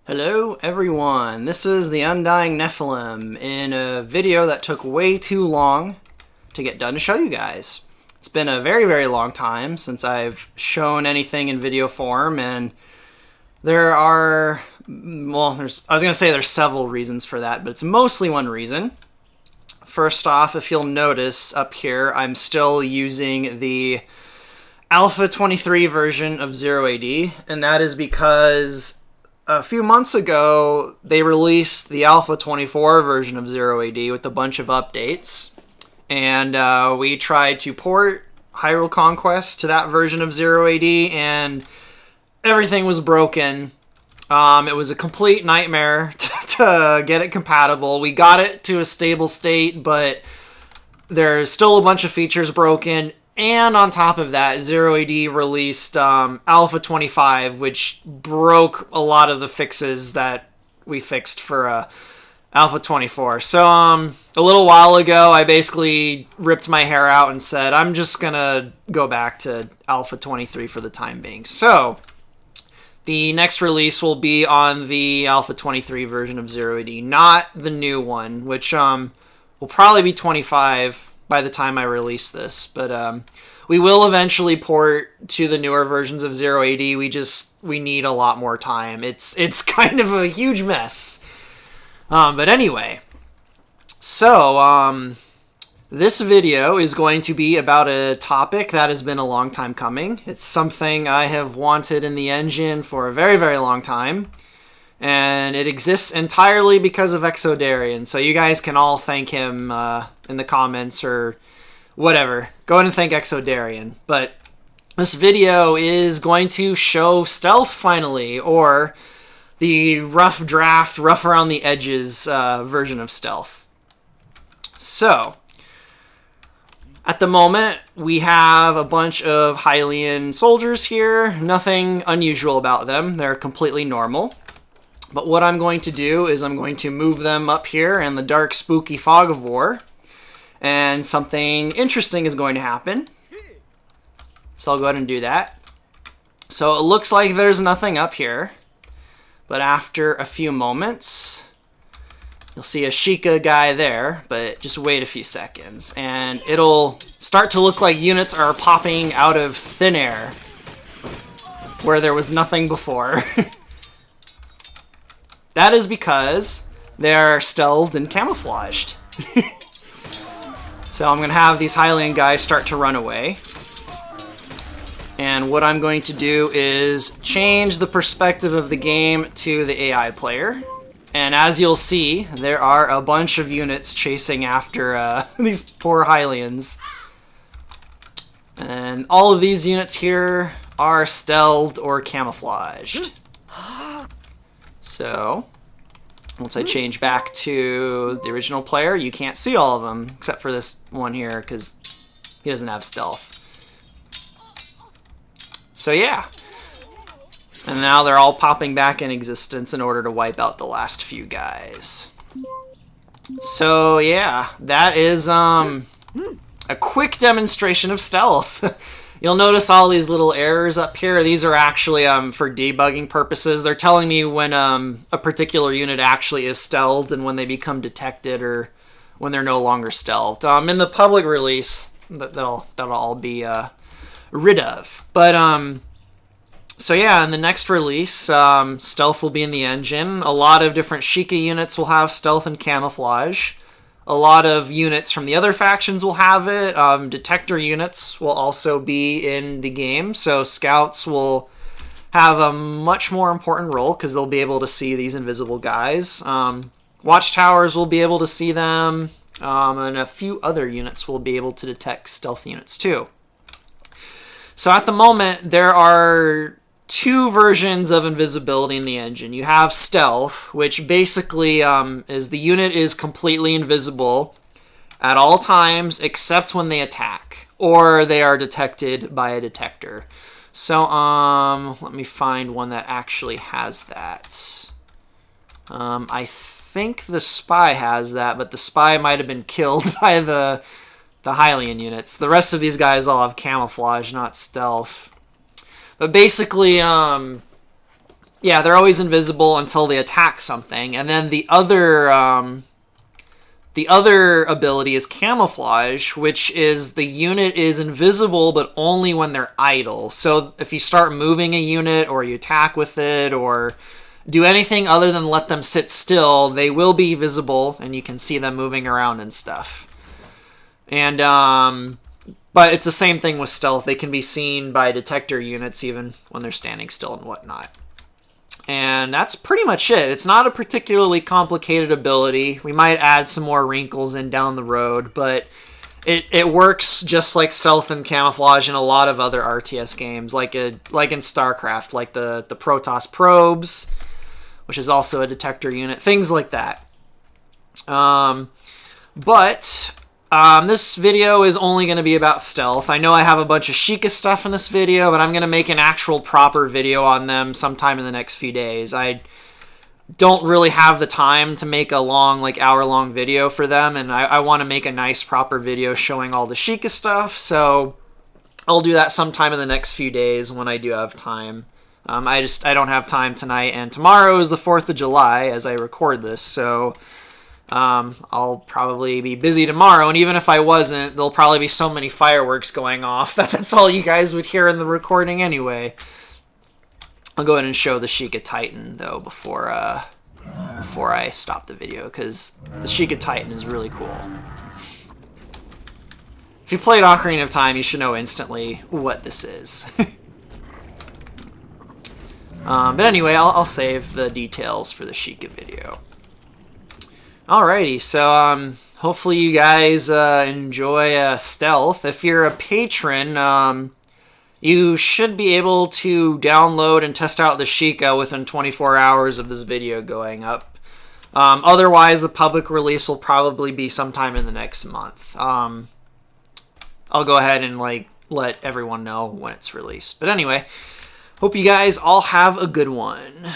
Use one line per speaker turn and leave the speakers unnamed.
Hello everyone, this is the Undying Nephilim in a video that took way too long to get done to show you guys. It's been a very long time since I've shown anything in video form, and there are, well, I was going to say there's several reasons for that, but it's mostly one reason. First off, if you'll notice up here, I'm still using the Alpha 23 version of Zero AD, and that is because a few months ago, they released the Alpha 24 version of Zero AD with a bunch of updates, and we tried to port Hyrule Conquest to that version of Zero AD, and everything was broken. It was a complete nightmare to get it compatible. We got it to a stable state, but there's still a bunch of features broken. And on top of that, Zero AD released Alpha 25, which broke a lot of the fixes that we fixed for Alpha 24. So a little while ago, I basically ripped my hair out and said, I'm just going to go back to Alpha 23 for the time being. So the next release will be on the Alpha 23 version of Zero AD, not the new one, which will probably be 25 by the time I release this, but we will eventually port to the newer versions of Zero AD. We need a lot more time. It's kind of a huge mess. But anyway, so this video is going to be about a topic that has been a long time coming. It's something I have wanted in the engine for a very long time, and it exists entirely because of Exodarian. So you guys can all thank him in the comments or whatever. Go ahead and thank Exodarian. But this video is going to show Stealth finally, or the rough draft, rough around the edges version of Stealth. So at the moment, we have a bunch of Hylian soldiers here. Nothing unusual about them. They're completely normal. But what I'm going to do is I'm going to move them up here in the dark, spooky fog of war. And something interesting is going to happen. So I'll go ahead and do that. So it looks like there's nothing up here. But after a few moments, you'll see a Sheikah guy there. But just wait a few seconds. And it'll start to look like units are popping out of thin air, where there was nothing before. That is because they're stealthed and camouflaged. So I'm going to have these Hylian guys start to run away. And what I'm going to do is change the perspective of the game to the AI player. And as you'll see, there are a bunch of units chasing after these poor Hylians. And all of these units here are stealthed or camouflaged. So once I change back to the original player, you can't see all of them, except for this one here, because he doesn't have stealth. So yeah. And now they're all popping back in existence in order to wipe out the last few guys. So yeah, that is a quick demonstration of stealth. You'll notice all these little errors up here. These are actually for debugging purposes. They're telling me when a particular unit actually is stealthed and when they become detected or when they're no longer stealthed. In the public release, that'll all be rid of. But so yeah, in the next release, stealth will be in the engine. A lot of different Sheikah units will have stealth and camouflage. A lot of units from the other factions will have it. Detector units will also be in the game, so scouts will have a much more important role because they'll be able to see these invisible guys. Watchtowers will be able to see them, and a few other units will be able to detect stealth units too. So at the moment, there are two versions of invisibility in the engine. You have stealth, which basically is the unit is completely invisible at all times except when they attack or they are detected by a detector. So let me find one that actually has that. I think the spy has that, but the spy might have been killed by the Hylian units. The rest of these guys all have camouflage, not stealth. But basically, Yeah, they're always invisible until they attack something, and then the other ability is camouflage, which is the unit is invisible but only when they're idle. So if you start moving a unit or you attack with it or do anything other than let them sit still, they will be visible and you can see them moving around and stuff. And but it's the same thing with stealth. They can be seen by detector units even when they're standing still and whatnot. And that's pretty much it. It's not a particularly complicated ability. We might add some more wrinkles in down the road, but it works just like stealth and camouflage in a lot of other RTS games, like in StarCraft, like the Protoss probes, which is also a detector unit, things like that. This video is only going to be about stealth. I know I have a bunch of Sheikah stuff in this video, but I'm going to make an actual proper video on them sometime in the next few days. I don't really have the time to make a long, like hour-long video for them, and I want to make a nice proper video showing all the Sheikah stuff, so I'll do that sometime in the next few days when I do have time. I don't have time tonight, and tomorrow is the 4th of July as I record this, so I'll probably be busy tomorrow, and even if I wasn't, there'll probably be so many fireworks going off that that's all you guys would hear in the recording anyway. I'll go ahead and show the Sheikah Titan, though, before I stop the video, because the Sheikah Titan is really cool. If you played Ocarina of Time, you should know instantly what this is. But anyway, I'll save the details for the Sheikah video. Alrighty, so hopefully you guys enjoy stealth. If you're a patron, you should be able to download and test out the Sheikah within 24 hours of this video going up. Otherwise, the public release will probably be sometime in the next month. I'll go ahead and let everyone know when it's released. But anyway, hope you guys all have a good one.